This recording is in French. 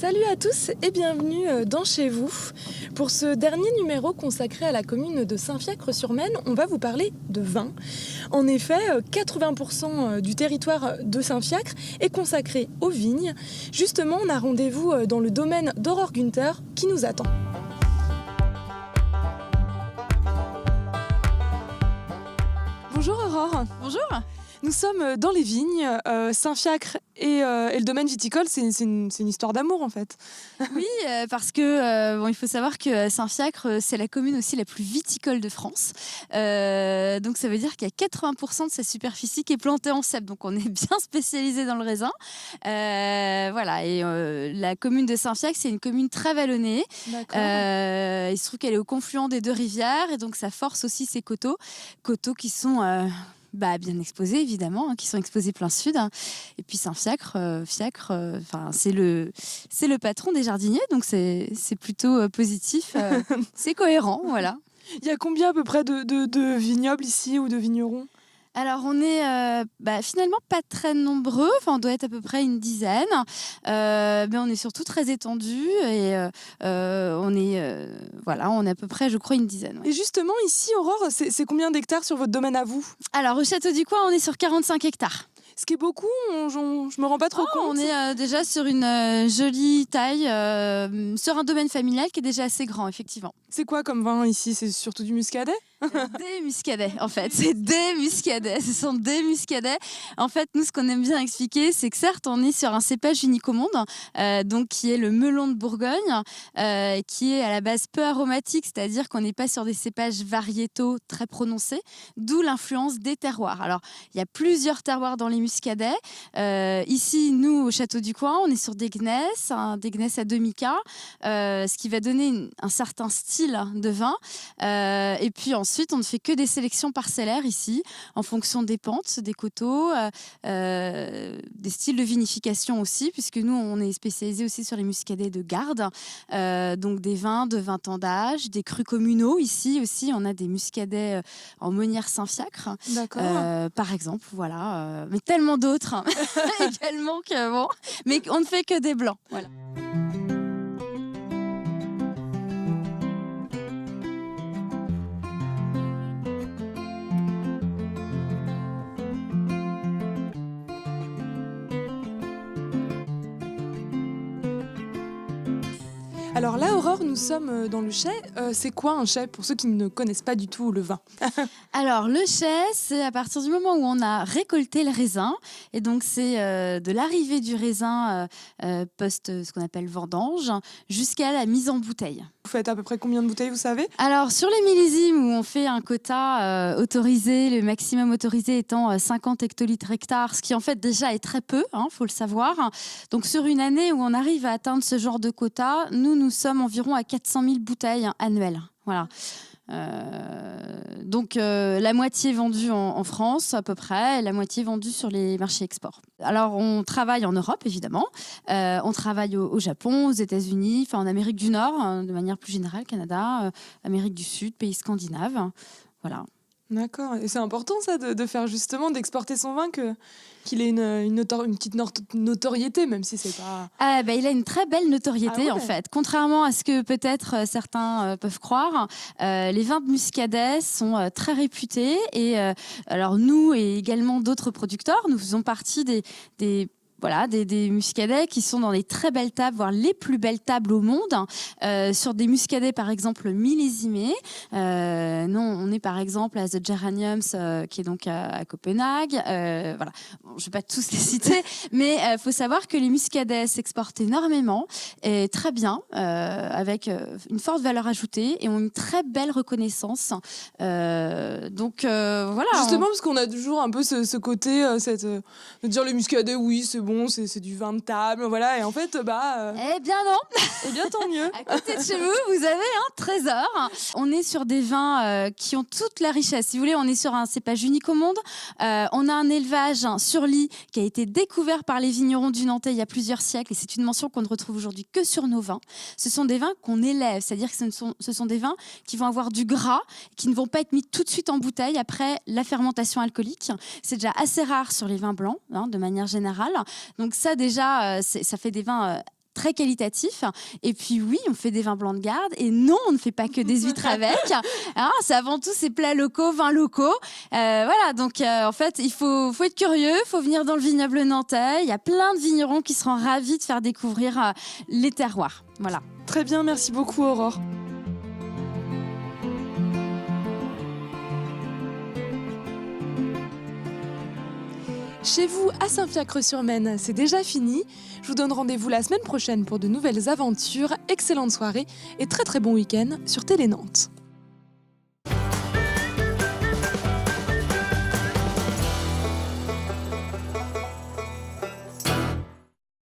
Salut à tous et bienvenue dans Chez vous. Pour ce dernier numéro consacré à la commune de Saint-Fiacre-sur-Maine, on va vous parler de vin. En effet, 80% du territoire de Saint-Fiacre est consacré aux vignes. Justement, on a rendez-vous dans le domaine d'Aurore Günther qui nous attend. Bonjour Aurore. Bonjour. Nous sommes dans les vignes, Saint-Fiacre et le domaine viticole, c'est une histoire d'amour en fait. Oui, parce que il faut savoir que Saint-Fiacre, c'est la commune aussi la plus viticole de France. Donc ça veut dire qu'il y a 80% de sa superficie qui est plantée en cèpe. Donc on est bien spécialisé dans le raisin. Voilà, et la commune de Saint-Fiacre, c'est une commune très vallonnée. Il se trouve qu'elle est au confluent des deux rivières et donc ça force aussi ces coteaux qui sont... bien exposés évidemment, qui sont exposés plein sud. Et puis Saint-Fiacre, c'est le patron des jardiniers, donc c'est plutôt positif, c'est cohérent, voilà. Il y a combien à peu près de vignobles ici ou de vignerons ? Alors on est finalement pas très nombreux, on doit être à peu près une dizaine, mais on est surtout très étendu et on est à peu près je crois une dizaine. Ouais. Et justement ici Aurore, c'est combien d'hectares sur votre domaine à vous ? Alors au Château du Coin on est sur 45 hectares. Ce qui est beaucoup, je me rends pas trop compte. On est déjà sur une jolie taille, sur un domaine familial qui est déjà assez grand, effectivement. C'est quoi comme vin ici ? C'est surtout du muscadet ? Des muscadets, en fait. C'est des muscadets. Ce sont des muscadets. En fait, nous, ce qu'on aime bien expliquer, c'est que certes, on est sur un cépage unique au monde, donc qui est le melon de Bourgogne, qui est à la base peu aromatique, c'est-à-dire qu'on n'est pas sur des cépages variétaux très prononcés, d'où l'influence des terroirs. Alors, il y a plusieurs terroirs dans les muscadets. Ici, nous, au Château du Coin, on est sur des gneiss à demi-ca, ce qui va donner un certain style de vin. Et puis ensuite, on ne fait que des sélections parcellaires ici, en fonction des pentes, des coteaux, des styles de vinification aussi, puisque nous, on est spécialisé aussi sur les muscadets de garde, donc des vins de 20 ans d'âge, des crus communaux. Ici aussi, on a des muscadets en Monnière Saint-Fiacre, par exemple, voilà. Mais tellement d'autres également que bon, mais on ne fait que des blancs, voilà. Alors là, Aurore, nous sommes dans le chai. C'est quoi un chai pour ceux qui ne connaissent pas du tout le vin ? Alors, le chai, c'est à partir du moment où on a récolté le raisin. Et donc, c'est de l'arrivée du raisin post ce qu'on appelle vendange jusqu'à la mise en bouteille. Vous faites à peu près combien de bouteilles, vous savez ? Alors, sur les millésimes où on fait un quota autorisé, le maximum autorisé étant 50 hectolitres hectares, ce qui en fait déjà est très peu, faut le savoir. Donc, sur une année où on arrive à atteindre ce genre de quota, nous sommes environ à 400 000 bouteilles annuelles. Voilà. Donc la moitié vendue en France à peu près, et la moitié vendue sur les marchés export. Alors on travaille en Europe évidemment, on travaille au Japon, aux États-Unis, en Amérique du Nord de manière plus générale, Canada, Amérique du Sud, pays scandinaves, voilà. D'accord, et c'est important ça de faire justement, d'exporter son vin, qu'il ait une petite notoriété, même si c'est pas... Il a une très belle notoriété en fait. Contrairement à ce que peut-être certains peuvent croire, les vins de muscadet sont très réputés et alors nous et également d'autres producteurs, nous faisons partie des muscadets qui sont dans des très belles tables, voire les plus belles tables au monde, sur des muscadets par exemple millésimés. On est par exemple à The Geraniums, qui est donc à Copenhague. Voilà. Bon, je ne vais pas tous les citer, mais il faut savoir que les muscadets s'exportent énormément et très bien, avec une forte valeur ajoutée et ont une très belle reconnaissance. Voilà. Justement, parce qu'on a toujours un peu ce côté, de dire les muscadets, oui, c'est bon, c'est du vin de table, voilà, et en fait, Eh bien non. Eh bien tant mieux. À côté de chez vous avez un trésor. On est sur des vins qui ont toute la richesse. Si vous voulez, on est sur un cépage unique au monde. On a un élevage sur lit qui a été découvert par les vignerons du Nantais il y a plusieurs siècles, et c'est une mention qu'on ne retrouve aujourd'hui que sur nos vins. Ce sont des vins qu'on élève, c'est-à-dire que ce sont des vins qui vont avoir du gras, qui ne vont pas être mis tout de suite en bouteille après la fermentation alcoolique. C'est déjà assez rare sur les vins blancs, de manière générale. Donc ça déjà, ça fait des vins très qualitatif. Et puis oui, on fait des vins blancs de garde. Et non, on ne fait pas que des huîtres avec. Hein, c'est avant tout ces plats locaux, vins locaux. Voilà, donc en fait, il faut être curieux, il faut venir dans le vignoble nantais. Il y a plein de vignerons qui seront ravis de faire découvrir les terroirs. Voilà. Très bien, merci beaucoup Aurore. Chez vous, à Saint-Fiacre-sur-Maine, c'est déjà fini. Je vous donne rendez-vous la semaine prochaine pour de nouvelles aventures. Excellente soirée et très très bon week-end sur Télé Nantes.